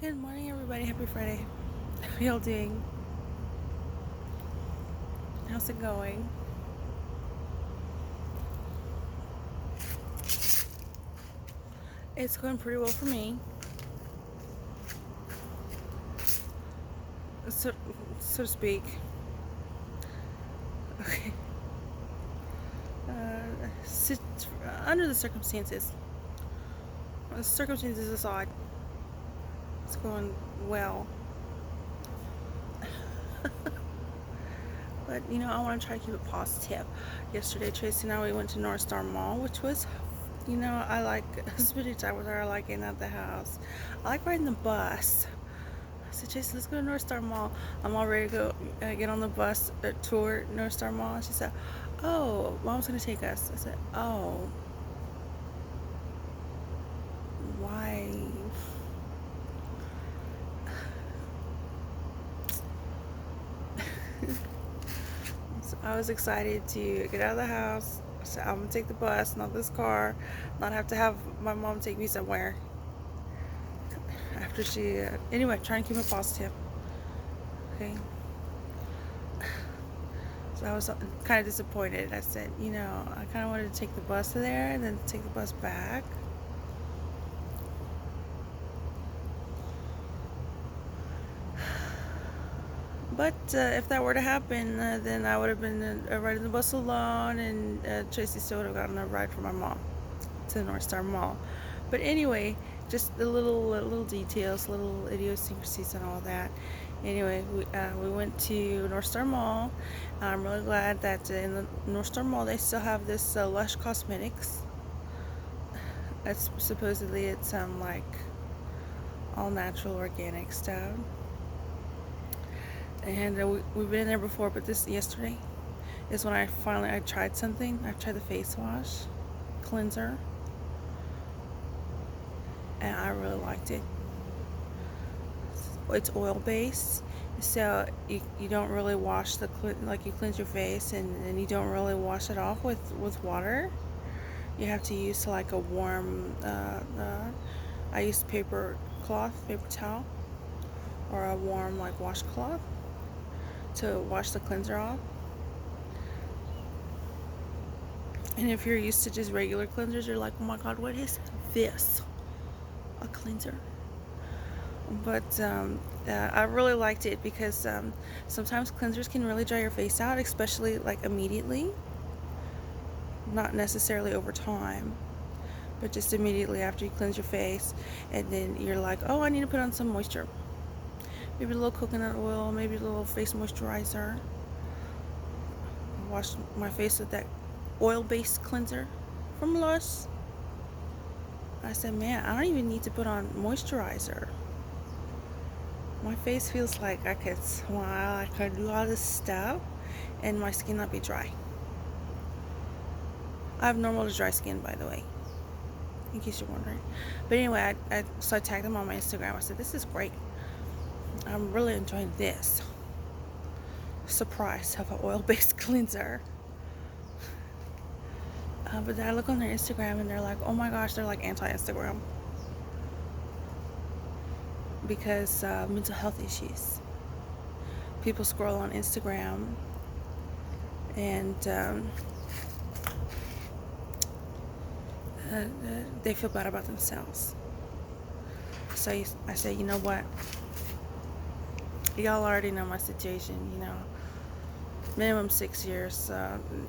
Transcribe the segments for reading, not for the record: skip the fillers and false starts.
Good morning, everybody. Happy Friday. How y'all doing? How's it going? It's going pretty well for me, so, so to speak. Okay. Sit, under the circumstances. The circumstances aside, it's going well. But, I want to try to keep it positive. Yesterday, Tracy and I, we went to North Star Mall, which was, I like spending time with her. I like getting out of the house. I like riding the bus. I said, Tracy, let's go to North Star Mall. I'm all ready to go get on the bus tour North Star Mall. And she said, oh, Mom's going to take us. I said, oh, why? So I was excited to get out of the house. I said, I'm going to take the bus, not this car, not have to have my mom take me somewhere. After she, anyway, trying to keep it positive. Okay. So I was kind of disappointed. I said, I kind of wanted to take the bus to there and then take the bus back. But if that were to happen, then I would have been riding the bus alone, and Tracy still would have gotten a ride from my mom to the North Star Mall. But anyway, just the little details, little idiosyncrasies, and all that. Anyway, we went to North Star Mall. I'm really glad that in the North Star Mall they still have this Lush Cosmetics. That's supposedly it's like all natural organic stuff. And we've been in there before, but this yesterday is when I tried something. I tried the face wash cleanser, and I really liked it. It's oil based, so you don't really wash like you cleanse your face, and you don't really wash it off with water. You have to use like a warm. I used paper towel, or a warm like washcloth to wash the cleanser off. And if you're used to just regular cleansers, you're like, oh my god, what is this? A cleanser. But I really liked it because sometimes cleansers can really dry your face out, especially like immediately. Not necessarily over time, but just immediately after you cleanse your face. And then you're like, oh, I need to put on some moisture. Maybe a little coconut oil, maybe a little face moisturizer. I washed my face with that oil-based cleanser from Lush. I said, man, I don't even need to put on moisturizer. My face feels like I could smile, I could do all this stuff, and my skin not be dry. I have normal to dry skin, by the way, in case you're wondering. But anyway, so I tagged them on my Instagram. I said, this is great. I'm really enjoying this. Surprise of an oil-based cleanser. But then I look on their Instagram and they're like, oh my gosh, they're like anti-Instagram. Because mental health issues. People scroll on Instagram and they feel bad about themselves. So I say, you know what? Y'all already know my situation, minimum 6 years,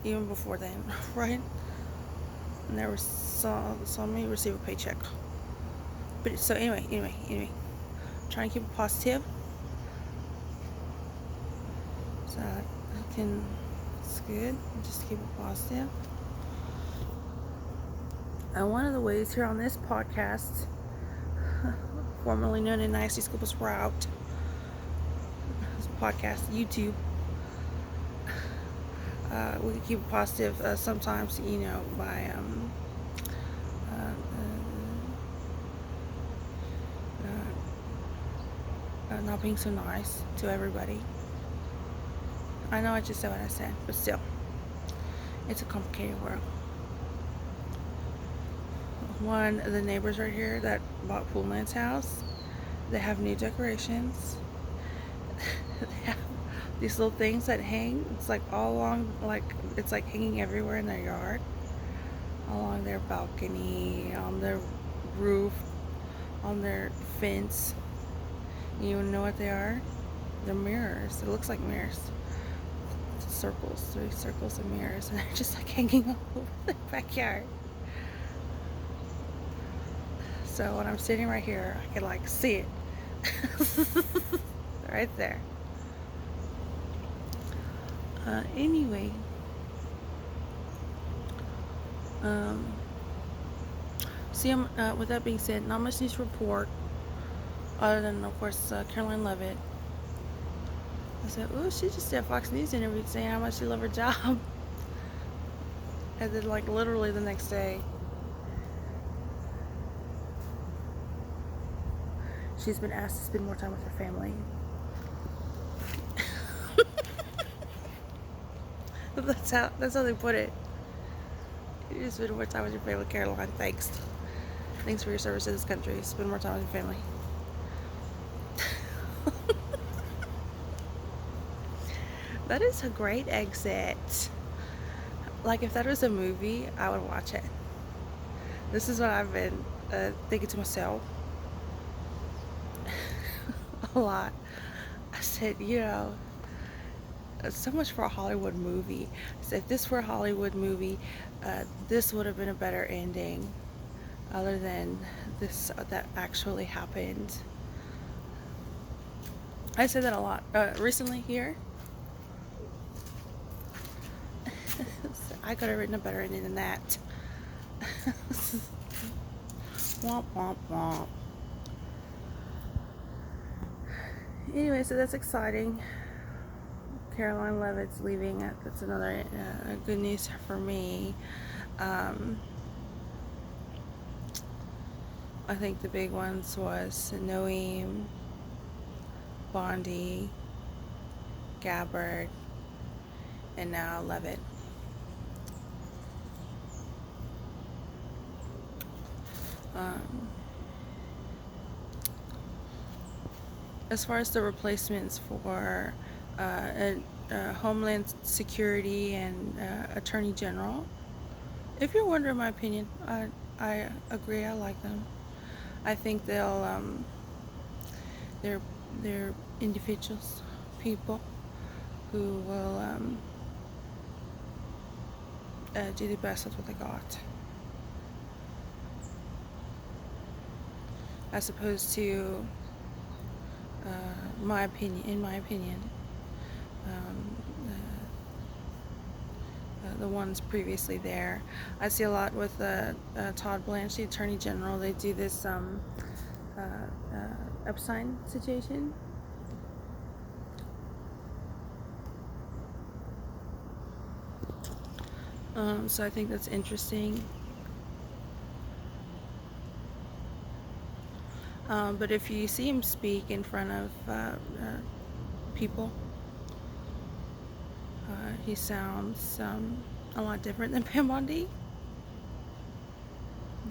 even before then, right? Never saw me receive a paycheck. But so anyway, trying to keep it positive. So it's good. Just keep it positive. And one of the ways here on this podcast, formerly known as Nasty Scoop Sprout, this podcast, YouTube, we can keep it positive sometimes, by not being so nice to everybody. I know I just said what I said, but still, it's a complicated world. One of the neighbors right here that bought Poolman's house, They have new decorations. They have these little things that hang. It's like all along, like it's like hanging everywhere in their yard, along their balcony, on their roof, on their fence. You know what they are? They're mirrors. It looks like mirrors. Circles, 3 circles of mirrors, and they're just like hanging all over the backyard. So when I'm sitting right here, I can like see it right there. Anyway, see, with that being said, not much news to report, other than of course Caroline Levitt. I said, oh, she just did a Fox News interview saying how much she loved her job. And then, like, literally the next day, she's been asked to spend more time with her family. That's how they put it. You just spend more time with your family, Caroline. Thanks. Thanks for your service to this country. Spend more time with your family. That is a great exit. Like, if that was a movie, I would watch it. This is what I've been thinking to myself a lot. I said, so much for a Hollywood movie. I said, if this were a Hollywood movie, this would have been a better ending, other than this that actually happened. I said that a lot recently here. I could have written a better ending than that. Womp womp womp. Anyway, so that's exciting. Caroline Levitt's leaving. That's another good news for me. I think the big ones was Noem, Bondi, Gabbard, and now Levitt. As far as the replacements for Homeland Security and Attorney General, if you're wondering my opinion, I agree. I like them. I think they're individuals, people who will do the best with what they got, as opposed to in my opinion, the ones previously there. I see a lot with Todd Blanche, the Attorney General. They do this Epstein situation. So I think that's interesting. But if you see him speak in front of people, he sounds a lot different than Pam Bondi.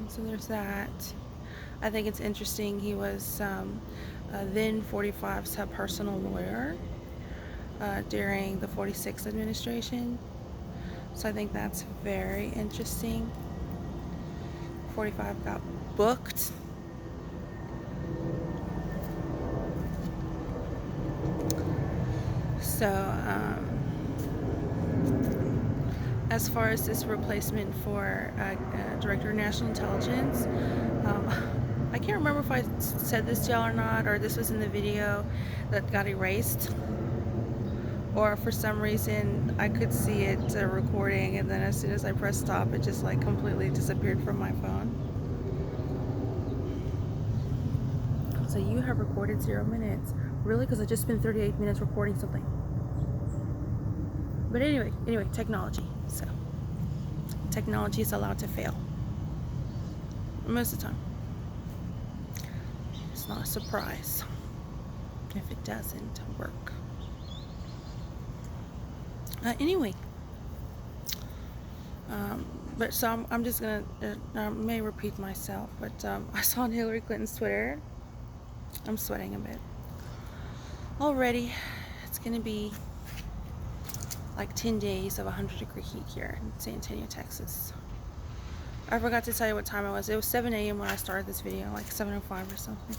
So there's that. I think it's interesting. He was then 45's personal lawyer during the 46 administration. So I think that's very interesting. 45 got booked. So, as far as this replacement for Director of National Intelligence, I can't remember if I said this to y'all or not, or this was in the video that got erased, or for some reason I could see it recording, and then as soon as I pressed stop, it just like completely disappeared from my phone. So you have recorded 0 minutes. Really? Because I just spent 38 minutes recording something. But anyway, technology. So technology is allowed to fail most of the time. It's not a surprise if it doesn't work. Anyway, but so I'm just gonna I may repeat myself, but I saw on Hillary Clinton's Twitter I'm sweating a bit. Already, it's gonna be like 10 days of 100-degree heat here in San Antonio, Texas. I forgot to tell you what time it was. It was 7 a.m. when I started this video, like 7:05 or something.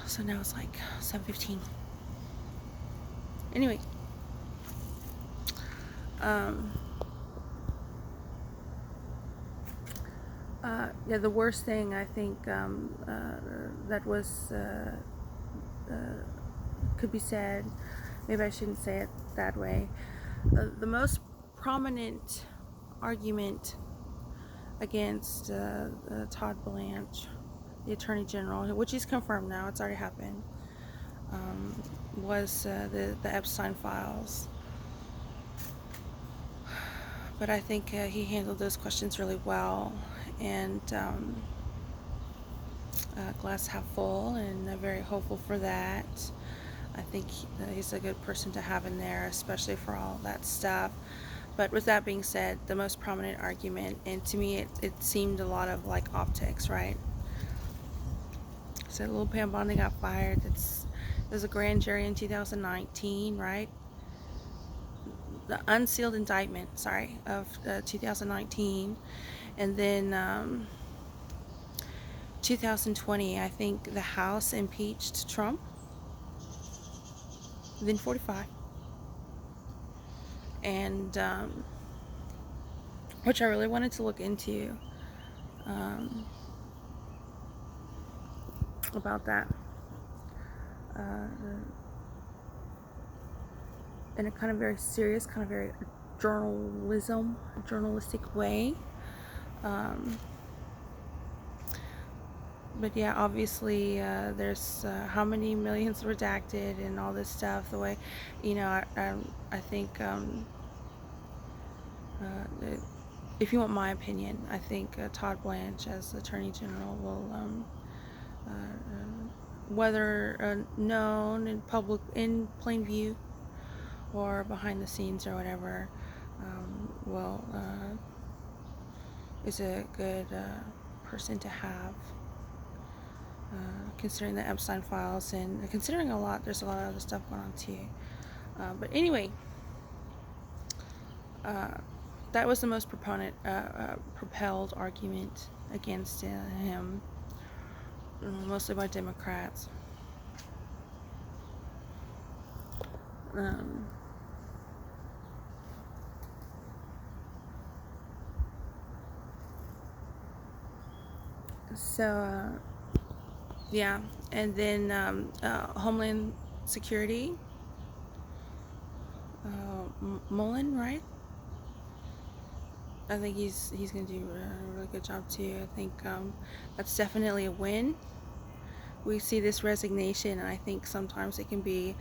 So now it's like 7:15. Anyway, yeah, the worst thing I think that was could be said, maybe I shouldn't say it that way. The most prominent argument against Todd Blanche, the Attorney General, which is confirmed now, it's already happened, was the Epstein files. But I think he handled those questions really well, and glass half full, and very hopeful for that. I think he's a good person to have in there, especially for all that stuff. But with that being said, the most prominent argument, and to me it seemed a lot of like optics, right? So little Pam Bondi got fired. There's a grand jury in 2019, right? The unsealed indictment, sorry, of 2019, and then 2020, I think the House impeached Trump. Then 45, and which I really wanted to look into about that in a kind of very serious, kind of very journalistic way. But yeah, obviously there's how many millions redacted and all this stuff. The way, you know, I think if you want my opinion, I think Todd Blanche as Attorney General will, whether known in public, in plain view, or behind the scenes or whatever, is a good person to have. Considering the Epstein files, and considering there's a lot of other stuff going on too. But anyway, that was the most propelled argument against him, mostly by Democrats. Yeah, and then Homeland Security, Mullen, right? I think he's going to do a really good job too. I think that's definitely a win. We see this resignation, and I think sometimes it can be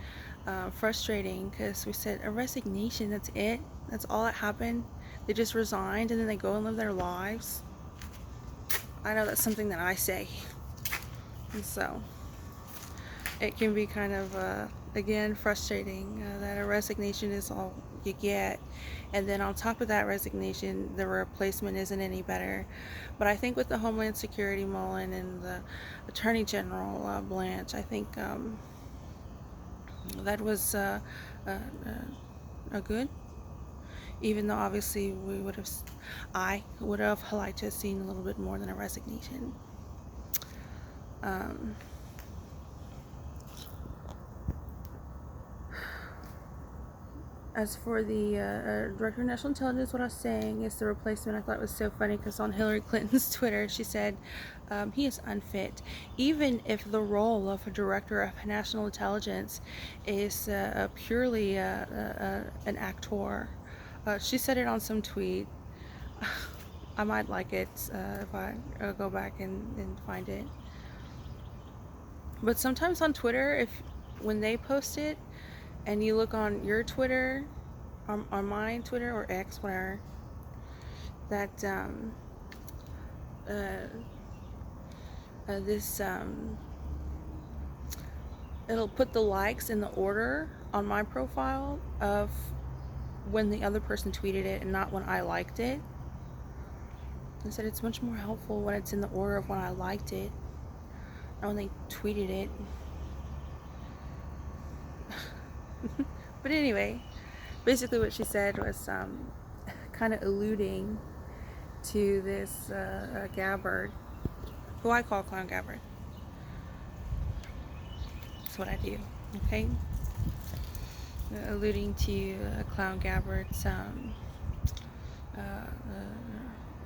frustrating, because we said a resignation, that's it, that's all that happened. They just resigned and then they go and live their lives. I know that's something that I say, and so it can be kind of again frustrating that a resignation is all you get, and then on top of that resignation the replacement isn't any better. But I think with the Homeland Security Mullen and the Attorney General Blanche, I think that was a good, even though obviously I would have liked to have seen a little bit more than a resignation. As for the Director of National Intelligence, what I was saying is the replacement. I thought it was so funny because on Hillary Clinton's Twitter, she said he is unfit. Even if the role of a Director of National Intelligence is purely an actor. She said it on some tweet. I might like it if I go back and find it. But sometimes on Twitter, when they post it, and you look on your Twitter, on my Twitter or X, whatever, that it'll put the likes in the order on my profile of when the other person tweeted it and not when I liked it. I said it's much more helpful when it's in the order of when I liked it. when they tweeted it. But anyway, basically what she said was kind of alluding to this Gabbard, who I call Clown Gabbard. That's what I do, okay? Alluding to Clown Gabbard's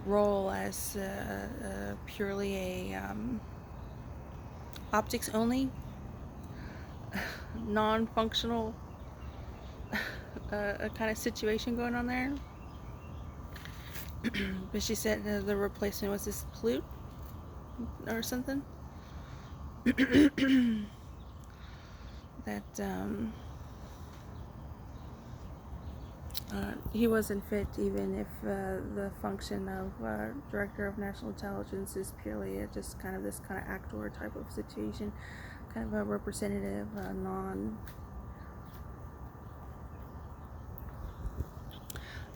role as purely a optics only, non-functional kind of situation going on there. But she said the replacement was this flute or something. That he wasn't fit, even if the function of Director of National Intelligence is purely just kind of this kind of actor type of situation, kind of a representative,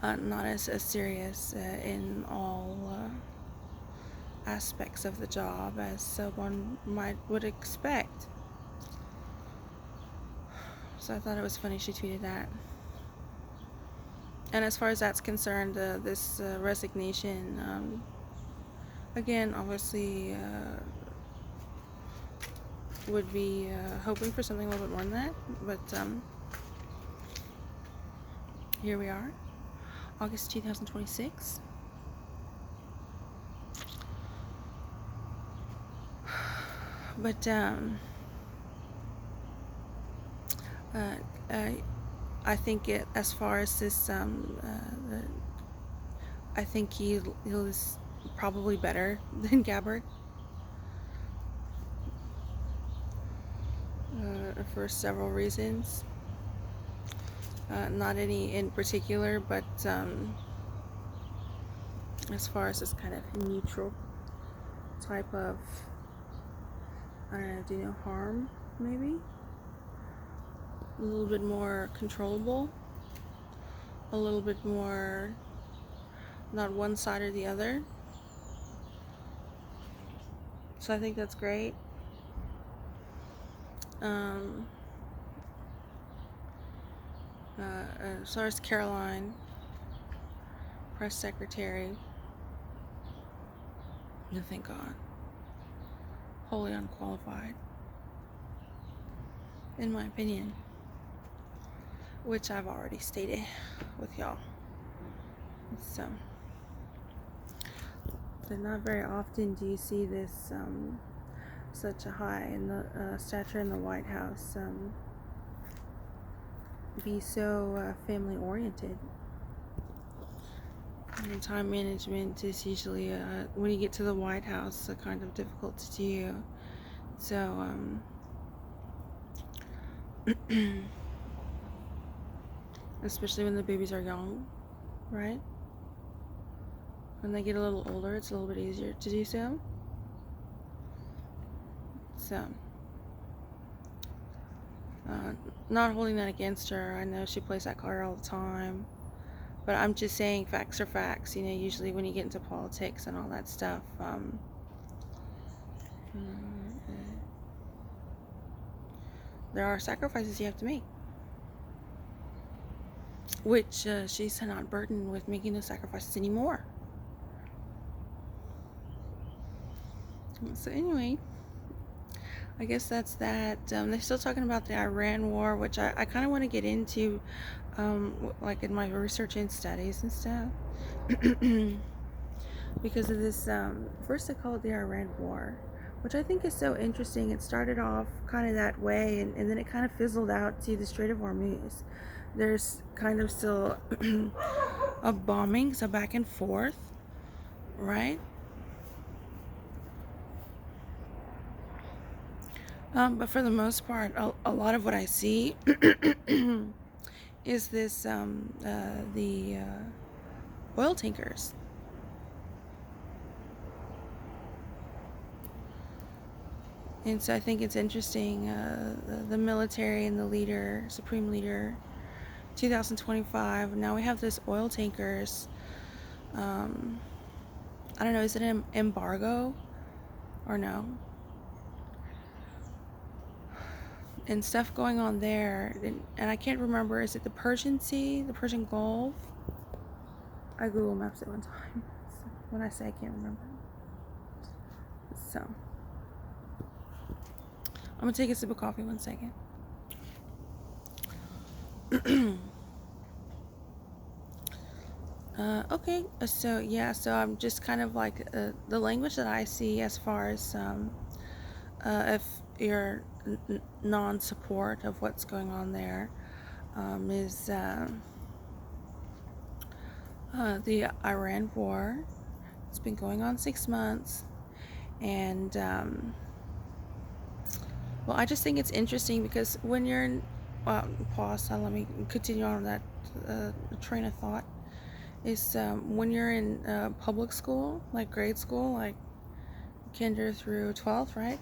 not as serious in all aspects of the job as one would expect. So I thought it was funny she tweeted that. And as far as that's concerned, this resignation, again, obviously would be hoping for something a little bit more than that. But here we are, August 2026. But I think as far as this, I think he is probably better than Gabbard for several reasons. Not any in particular, but as far as this kind of neutral type of, I don't know, do no harm, maybe? A little bit more controllable, a little bit more not one side or the other. So I think that's great. As far as Caroline, press secretary, no, thank God, wholly unqualified, in my opinion, which I've already stated with y'all. So, but not very often do you see this such a high in the stature in the White House be so family oriented. And time management is usually when you get to the White House kind of difficult to do. So especially when the babies are young, right? When they get a little older, it's a little bit easier to do so. So not holding that against her. I know she plays that card all the time, but I'm just saying facts are facts. You know, usually when you get into politics and all that stuff, there are sacrifices you have to make, which she's not burdened with making those sacrifices anymore. So anyway, I guess that's that. They're still talking about the Iran war, which I kind of want to get into, like in my research and studies and stuff, because of this. First, they call it the Iran war, which I think is so interesting. It started off kind of that way, and then it kind of fizzled out to the Strait of Hormuz. There's kind of still a bombing, so back and forth, right? But for the most part, a lot of what I see is this the oil tankers. And so I think it's interesting, the military and the leader, supreme leader, 2025. Now we have this oil tankers. I don't know, is it an embargo or no? and stuff going on there. And I can't remember, is it the Persian Sea, the Persian Gulf? I Google Maps it one time. So when I say I can't remember. So I'm gonna take a sip of coffee 1 second. Okay, so yeah, so I'm just kind of like the language that I see as far as if you're non-support of what's going on there, is the Iran war. It's been going on 6 months, and well, I just think it's interesting because when you're in, pause, let me continue on that train of thought. Is when you're in public school, like grade school, like kinder through 12th, right?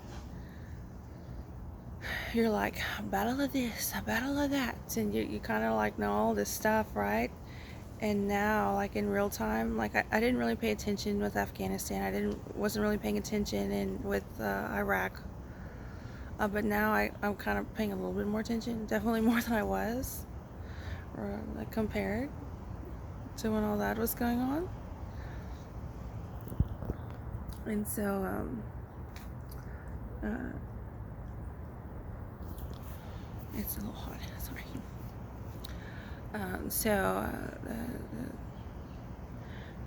You're like, a battle of this, a battle of that, and you kind of like know all this stuff, right? And now, like in real time, like I didn't really pay attention with Afghanistan. Wasn't really paying attention with Iraq. But now I'm kind of paying a little bit more attention, definitely more than I was, or like compared to when all that was going on. And so, it's a little hot, sorry.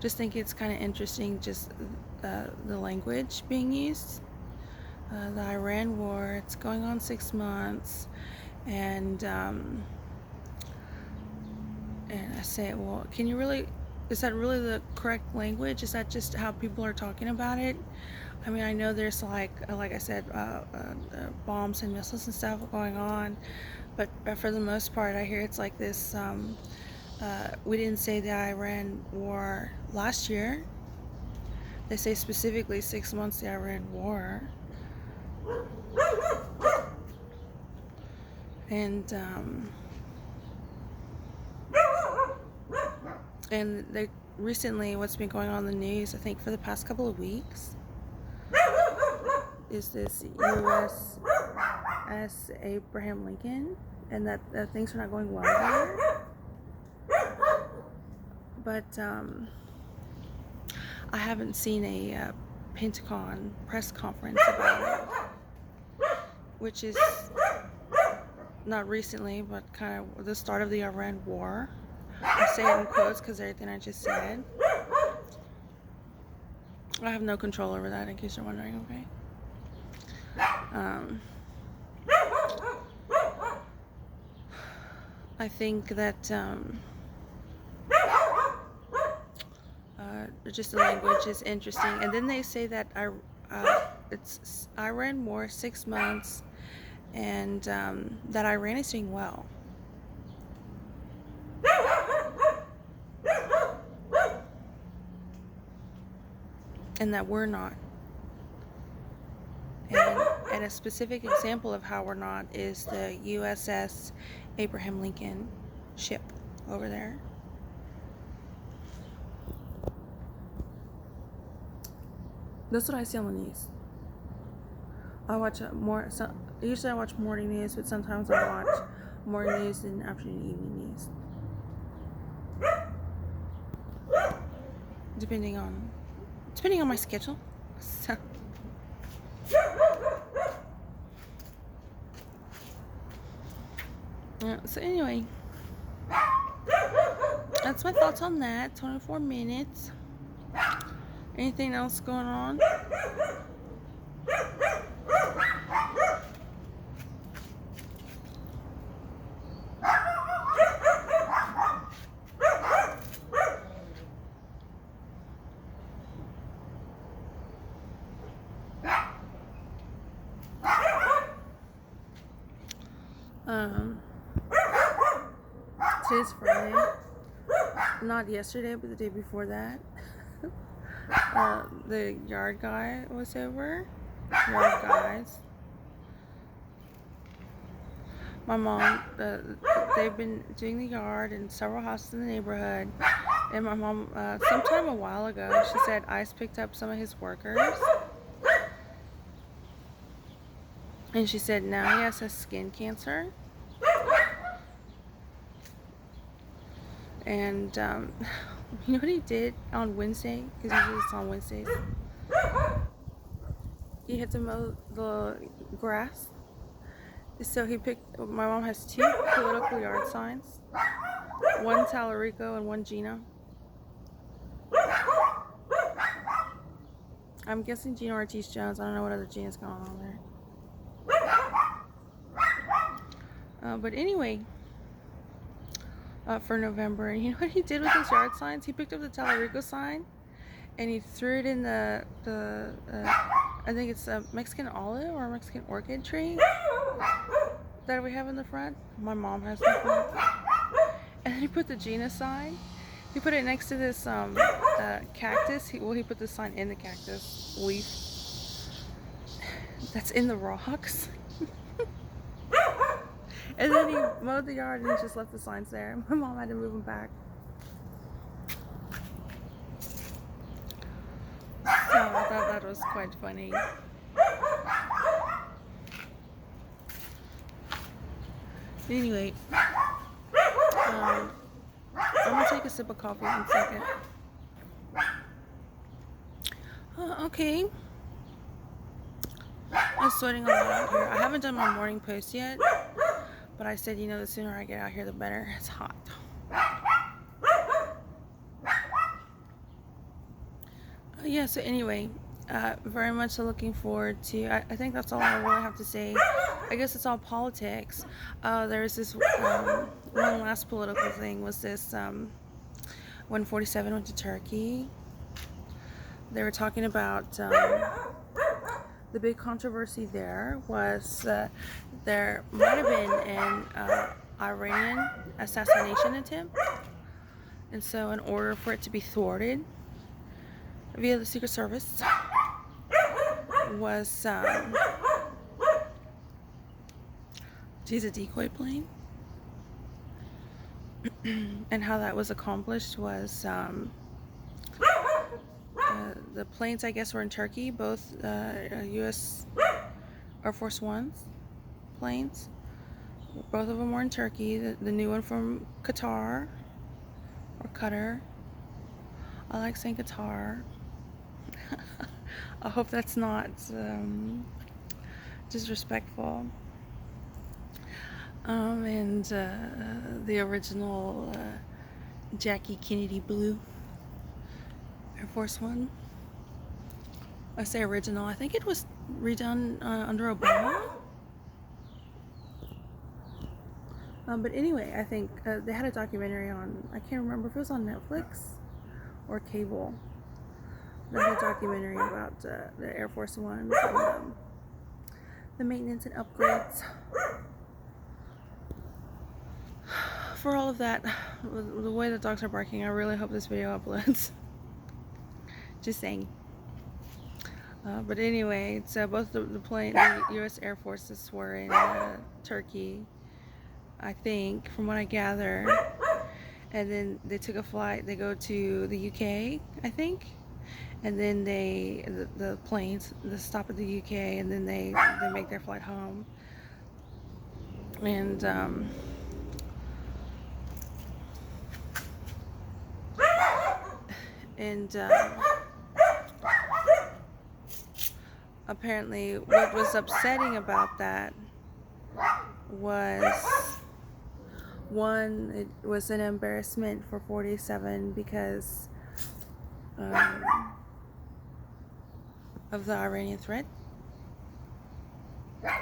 Just think it's kind of interesting, just the language being used. The Iran war, it's going on 6 months, and I say, well, is that really the correct language? Is that just how people are talking about it? I mean, I know there's like I said, bombs and missiles and stuff going on, but for the most part, I hear it's like this. We didn't say the Iran war last year. They say specifically 6 months the Iran war. And they recently, what's been going on in the news, I think for the past couple of weeks, is this USS Abraham Lincoln, and that things are not going well there. But I haven't seen a Pentagon press conference about it, which is not recently, but kind of the start of the Iran war. I say it in quotes because everything I just said. I have no control over that, in case you're wondering, okay? I think that just the language is interesting. And then they say that it's Iran war 6 months, and that Iran is doing well. And that we're not. And a specific example of how we're not is the USS Abraham Lincoln ship over there. That's what I see on the news. I watch usually I watch morning news, but sometimes I watch morning news and afternoon and evening news. Depending on my schedule. So anyway, that's my thoughts on that. 24 minutes. Anything else going on? Today's Friday. Not yesterday, but the day before that. The yard guy was over. Yard guys. My mom, they've been doing the yard in several houses in the neighborhood. And my mom, sometime a while ago, she said ICE picked up some of his workers. And she said now he has a skin cancer. And you know what he did on Wednesday? Because usually it's on Wednesdays. He had to mow the grass. So he picked, my mom has 2 political yard signs. One Talarico and one Gina. I'm guessing Gina Ortiz Jones. I don't know what other Gina's going on there. But anyway, for November, and you know what he did with his yard signs? He picked up the Talarico sign and he threw it in the I think it's a Mexican olive or a Mexican orchid tree that we have in the front. My mom has in the front. And then he put the Gina sign. He put it next to this cactus. He put the sign in the cactus leaf that's in the rocks. And then he mowed the yard and he just left the signs there. My mom had to move them back. So I thought that was quite funny. Anyway, I'm gonna take a sip of coffee in a second. Okay. I'm sweating a lot out here. I haven't done my morning post yet, but I said, you know, the sooner I get out here, the better. It's hot. Yeah, so anyway, very much looking forward to, I think that's all I really have to say. I guess it's all politics. There's this one last political thing was this when 47 went to Turkey. They were talking about the big controversy there was there might have been an Iranian assassination attempt, and so in order for it to be thwarted via the Secret Service was geez, a decoy plane. And how that was accomplished was the planes, I guess, were in Turkey, both U.S. Air Force Ones planes. Both of them were in Turkey. The new one from Qatar, or Qatar. I like saying Qatar. I hope that's not disrespectful. And the original Jackie Kennedy Blue Air Force One. I say original. I think it was redone under Obama. But anyway, I think they had a documentary on, I can't remember if it was on Netflix or cable. They had a documentary about the Air Force One and the maintenance and upgrades. For all of that, the way the dogs are barking, I really hope this video uploads. Just saying. But anyway, so both the U.S. Air Forces were in Turkey, I think, from what I gather. And then they took a flight. They go to the UK, I think. And then the planes, they stop at the UK, and then they make their flight home. And apparently what was upsetting about that was, one, it was an embarrassment for 47 because of the Iranian threat.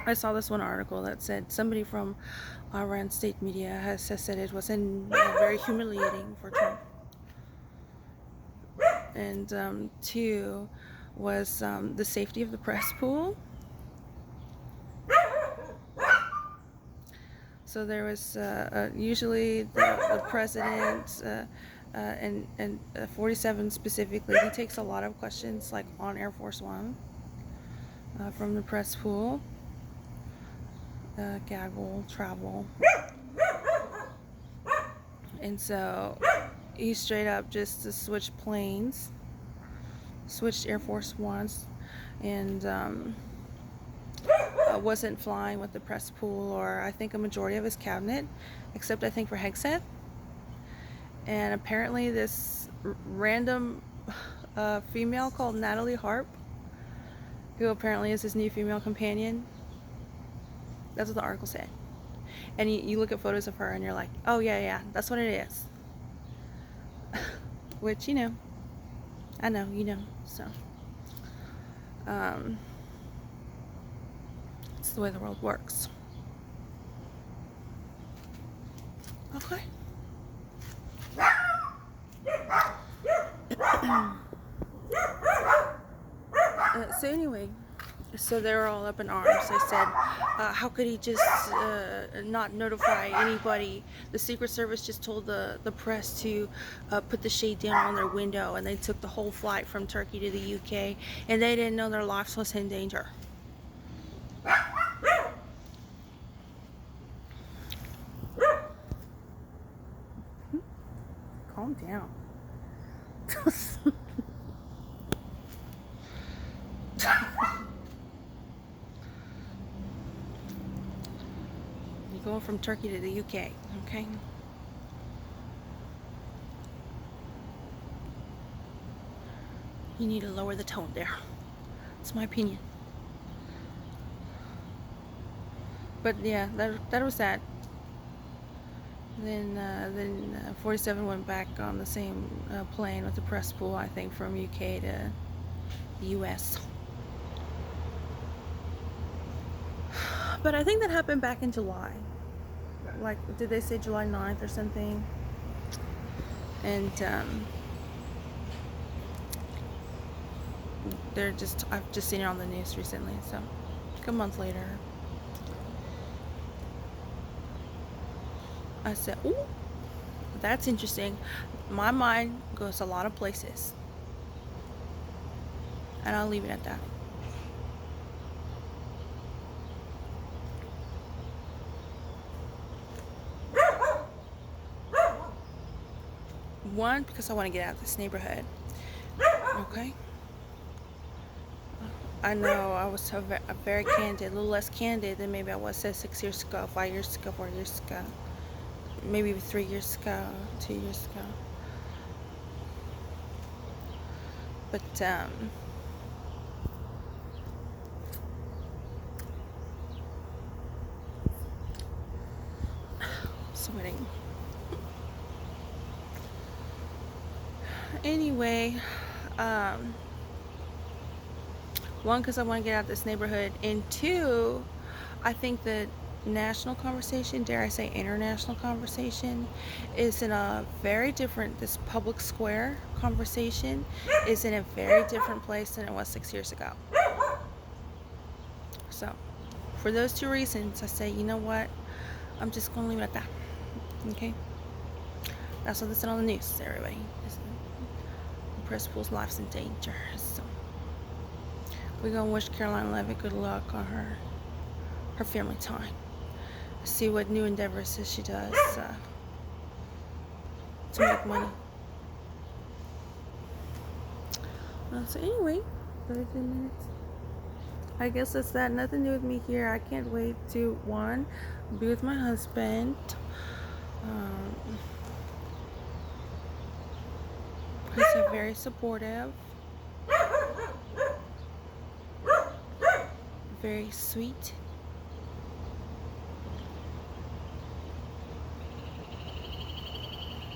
I saw this one article that said somebody from Iran state media has said it was very humiliating for Trump. And 2 was the safety of the press pool. So there was usually the president and 47 specifically, he takes a lot of questions like on Air Force One from the press pool, gaggle, travel, and so he straight up just switched planes, switched Air Force Ones, and wasn't flying with the press pool, or I think a majority of his cabinet, except I think for Hegseth. And apparently this random female called Natalie Harp, who apparently is his new female companion. That's what the article said. And you look at photos of her and you're like, oh yeah, that's what it is. Which, you know, I know, you know, so. It's the way the world works. Okay. So anyway, so they were all up in arms. They said, how could he just not notify anybody? The Secret Service just told the press to put the shade down on their window, and they took the whole flight from Turkey to the UK, and they didn't know their lives was in danger. Calm down. You're going from Turkey to the UK, okay? You need to lower the tone there. It's my opinion. But yeah, that was that. Then 47 went back on the same plane with the press pool, I think, from UK to the US. But I think that happened back in July. Like, did they say July 9th or something? And I've just seen it on the news recently, so a month later. I said, ooh, that's interesting. My mind goes a lot of places. And I'll leave it at that. One, because I want to get out of this neighborhood. Okay? I know I was very candid, a little less candid than maybe I was 6 years ago, 5 years ago, 4 years ago. Maybe 3 years ago, 2 years ago. But sweating. Anyway, one, because I want to get out of this neighborhood, and two, I think that national conversation, dare I say international conversation, is in a very different, this public square conversation is in a very different place than it was 6 years ago. So for those two reasons, I say, you know what, I'm just going to leave it at that. Okay, that's what they said on the news, everybody. The press pool's life's in danger. So we're going to wish Caroline Levitt good luck on her family time. See what new endeavors she does to make money. So anyway, 33 minutes. I guess that's that. Nothing new with me here. I can't wait to, one, be with my husband. He's very supportive. Very sweet.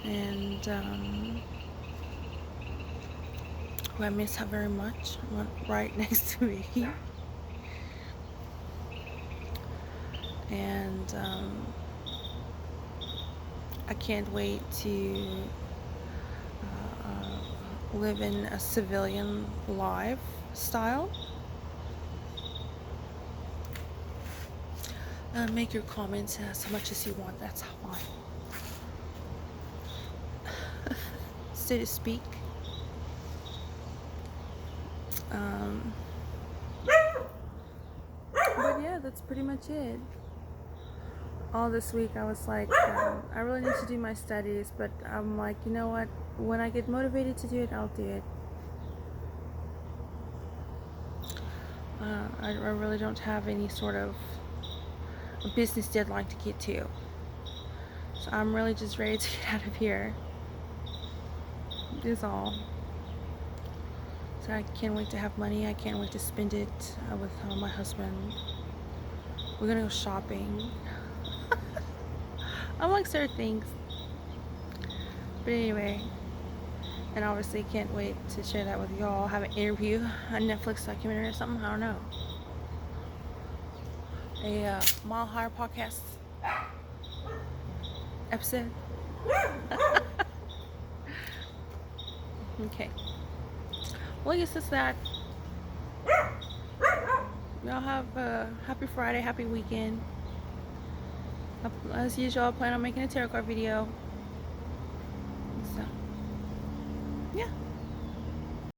And who I miss her very much, right next to me. And I can't wait to live in a civilian lifestyle. Make your comments as much as you want, that's fine. So to speak. But yeah, that's pretty much it. All this week I was like, I really need to do my studies, but I'm like, you know what, when I get motivated to do it, I'll do it. I really don't have any sort of a business deadline to get to. So I'm really just ready to get out of here. Is all. So I can't wait to have money. I can't wait to spend it with my husband. We're gonna go shopping. Amongst other things. But anyway, and obviously can't wait to share that with y'all. Have an interview, a Netflix documentary or something. I don't know. A Mile Higher podcast episode. Okay. Well, I guess it's that. Y'all have a happy Friday, happy weekend. As usual, I plan on making a tarot card video.